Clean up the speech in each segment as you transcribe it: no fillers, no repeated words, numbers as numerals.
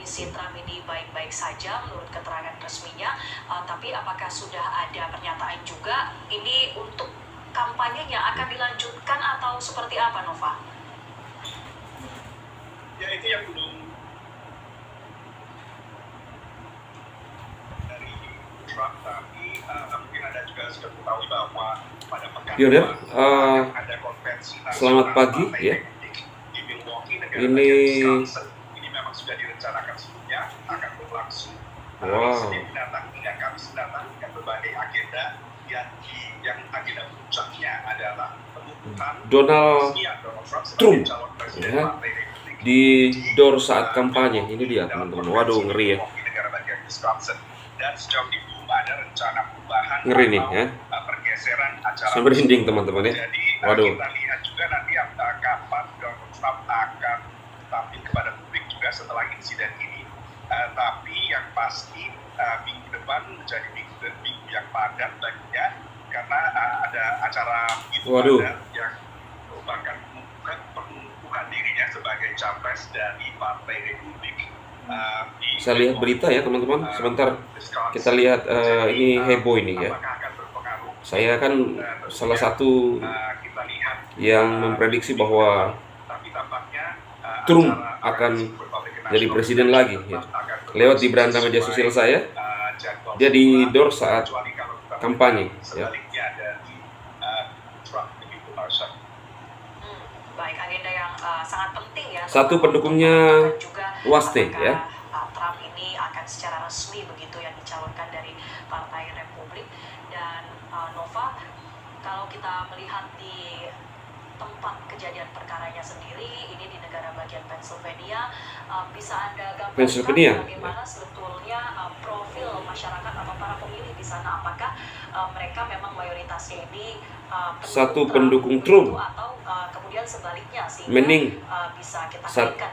kondisi Trump ini baik-baik saja menurut keterangan resminya, tapi apakah sudah ada pernyataan juga ini untuk kampanyenya akan dilanjutkan atau seperti apa, Nova? Ya, itu yang belum dari Trump, tapi mungkin Anda juga sudah mengetahui bahwa pada pekan Yaudah, ada konvensi selamat pagi ya. Di Milwaukee, negara Ini bagian Wisconsin. Ini memang sudah direncanakan sebelumnya akan berlangsung hari Senin mendatang hingga Kamis mendatang dengan berbagai agenda yang agenda puncaknya adalah pengukuhan Donald Trump sebagai Trump calon presiden ya, Partai Republik di door saat kampanye. Ini dia teman-teman. Waduh, ngeri ya. Negara bagian Wisconsin. Dan sejauh ini belum ada rencana perubahan Ngeri nih ya. pergeseran acara. Saya merinding teman-teman ya. Jadi Waduh. kita lihat juga nanti kapan Donald Trump akan tampil kepada publik juga setelah insiden ini. Tapi yang pasti minggu depan menjadi minggu yang padat baginya karena ada acara itu yang merupakan pengukuhan dirinya sebagai capres dari Partai Republik. Saya lihat berita ya teman-teman. Sebentar kita lihat ini heboh ini ya. Saya kan salah satu yang memprediksi bahwa Trump akan jadi presiden lagi ya. Lewat di beranda media sosial saya, dia di door saat kampanye ya. Baik, agenda yang sangat penting ya. Satu pendukungnya Waste ya. Trump ini akan secara resmi begitu yang dicalonkan dari Partai Republik. Dan Nova, kalau kita melihat di tempat kejadian perkaranya sendiri, ini di negara bagian Pennsylvania, bisa Anda gambarkan bagaimana sebetulnya profil masyarakat atau para pemilih di sana? Apakah mereka memang mayoritasnya ini satu pendukung Trump atau kemudian sebaliknya sih bisa kita saat kaitkan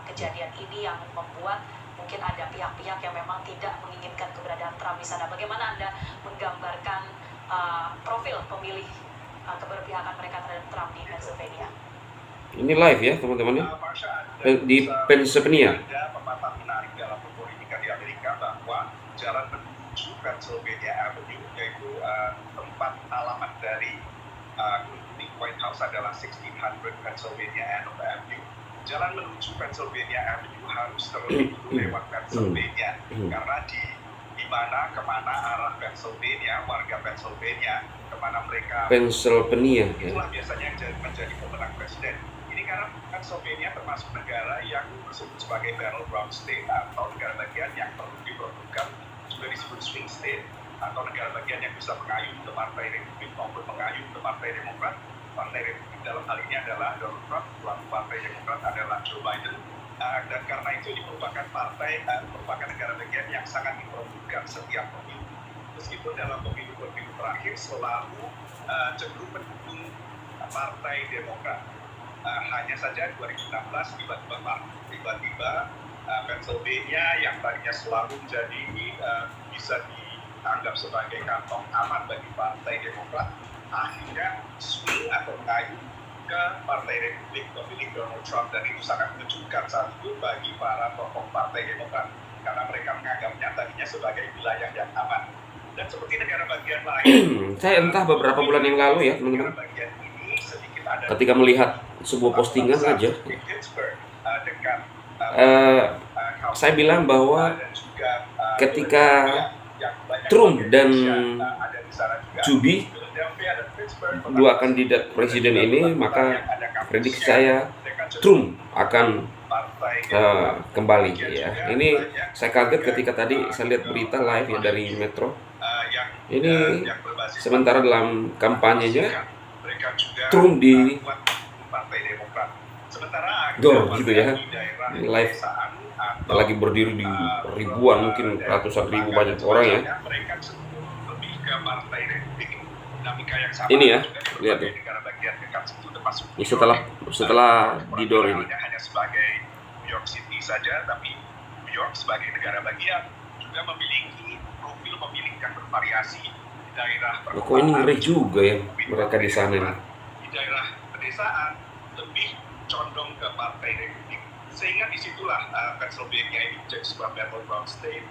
kejadian ini yang membuat mungkin ada pihak-pihak yang memang tidak menginginkan keberadaan Trump di sana. Bagaimana Anda menggambarkan profil pemilih keberpihakan mereka terhadap Trump di Pennsylvania? Ini live ya teman-teman ya, di Pennsylvania. Ada pepatah menarik dalam politika di Amerika bahwa jalan menuju Pennsylvania Avenue, yaitu tempat alamat dari White House adalah 1600 Pennsylvania Avenue. Jalan menuju Pennsylvania Avenue harus terlebih dulu lewat Pennsylvania, karena di mana kemana arah Pennsylvania, warga Pennsylvania kemana mereka Pennsylvania itulah biasanya yang menjadi pemenang presiden. Ini karena Pennsylvania termasuk negara yang disebut sebagai battleground state atau negara bagian yang perlu diperlukan, juga disebut swing state atau negara bagian yang bisa mengayuh ke Partai Republik maupun mengayuh ke Partai Demokrat. Partai Republik dalam hal ini adalah Donald Trump, lalu Partai Demokrat adalah Joe Biden. Dan karena itu ini merupakan merupakan negara bagian yang sangat diperlukan setiap pemilu. Meskipun dalam pemilu-pemilu terakhir selalu cenderung mendukung Partai Demokrat. Hanya saja 2016 tiba-tiba Pennsylvania yang tadinya selalu menjadi bisa dianggap sebagai kantong aman bagi Partai Demokrat, akhirnya swing atau mengayuh ke Partai Republik memilih Donald Trump, dan itu sangat mengejutkan saat itu bagi para tokoh Partai Demokrat karena mereka menganggapnya tadinya sebagai wilayah yang aman. Dan seperti negara bagian lain, saya entah beberapa bulan yang lalu ya teman-teman, ketika melihat sebuah postingan aja, saya bilang bahwa ketika Trump dan Jubi, dua kandidat presiden ini, maka prediksi saya Trump akan kembali ya. Ini saya kaget ketika tadi saya lihat berita live ya dari Metro. Ini sementara dalam kampanyenya Trump di door gitu ya, live lagi berdiri di ribuan, mungkin ratusan ribu banyak orang ya. Ini ya, lihat ya. Ini setelah di door ini. Hanya sebagai New York City saja, tapi New York sebagai negara bagian juga memiliki profil pemilih yang bervariasi di daerah perkotaan. Kok ini ngeri juga ya mereka di sana nih. Di daerah pedesaan lebih condong ke Partai Republik Sehingga disitulah Pennsylvania ini menjadi sebuah battleground state,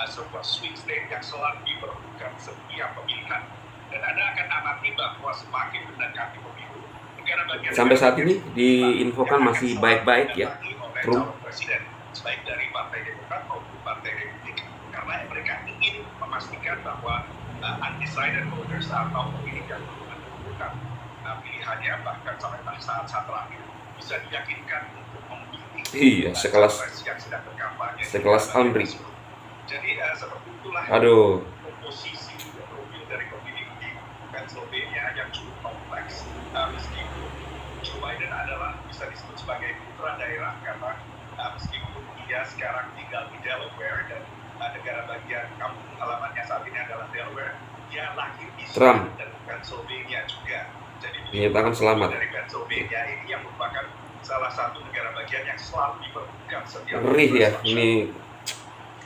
sebuah swing state yang selalu diperlukan setiap pemilihan. Dan Anda akan amati bahwa semakin mendekati pemilu, negara bagian Sampai saat ini diinfokan masih baik-baik ya, Trump. Presiden, baik dari Partai Demokrat maupun Partai Republik, karena mereka ingin memastikan bahwa undecided voters atau pemilih yang belum menentukan pilihannya bahkan sampai saat terakhir bisa diyakinkan untuk memilih sekelas yang sedang berkampanye. Sekelas Amri. Jadi seperti itulah komposisi profil dari pemilih di Pennsylvania yang cukup kompleks. Meskipun Joe Biden adalah bisa disebut sebagai putra daerah karena meskipun dia sekarang tinggal di Delaware dan negara bagian kampung halamannya saat ini adalah Delaware, dia lahir di Trump dan Pennsylvania juga. Jadi dinyatakan selamat. Dari Pennsylvania ini yang merupakan salah satu negara bagian yang selalu diperlukan setiap ngeri ya ini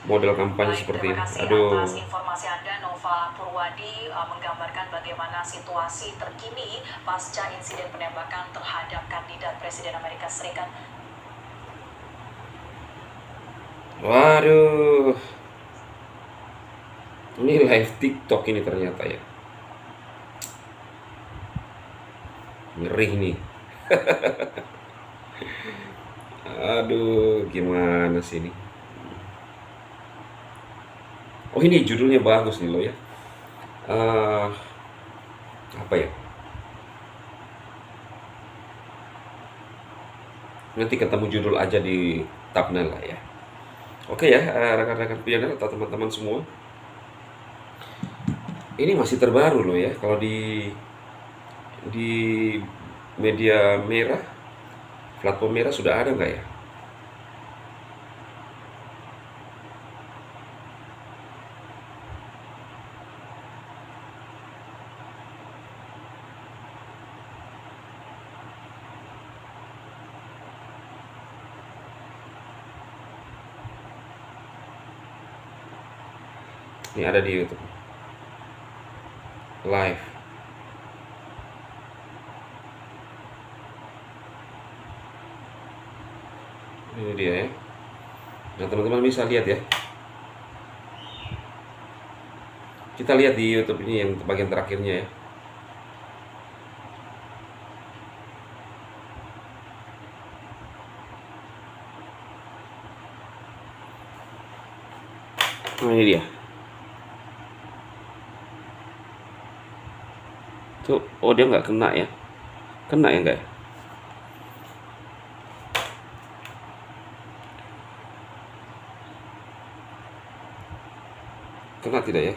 model kampanye seperti ini. Aduh. Atas informasi Anda, Nova Purwadi menggambarkan bagaimana situasi terkini pasca insiden penembakan terhadap kandidat Presiden Amerika Serikat. Waduh. Ini live TikTok ini ternyata ya. Ngeri nih. Aduh, gimana sih ini? Oh, ini judulnya bagus nih lo ya. Apa ya? Nanti ketemu judul aja di thumbnail lah ya. Oke ya, rekan-rekan pioner atau teman-teman semua. Ini masih terbaru loh ya. Kalau di media merah, platform merah sudah ada nggak ya? Ini ada di YouTube live. Ini dia ya. Nah, teman-teman bisa lihat ya. Kita lihat di YouTube ini yang bagian terakhirnya ya. Nah, ini dia. Tuh, oh dia nggak kena ya? Kena ya nggak ya? Kena tidak ya?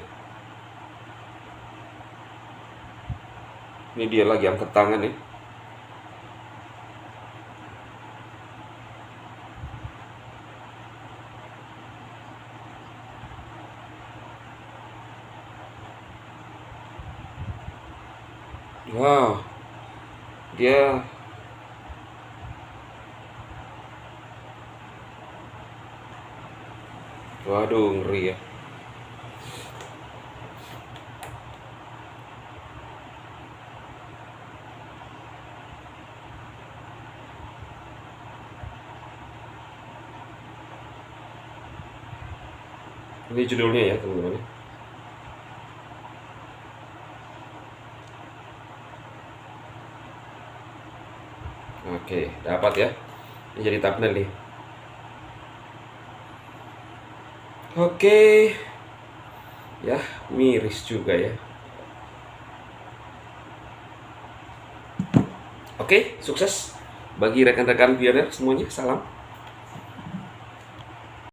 Ini dia lagi angkat tangan ya. Wow, dia waduh ngeri ya. Ini judulnya ya teman-teman. Oke, dapat ya. Ini jadi thumbnail nih. Oke. Ya, miris juga ya. Oke, sukses bagi rekan-rekan pioner semuanya. Salam.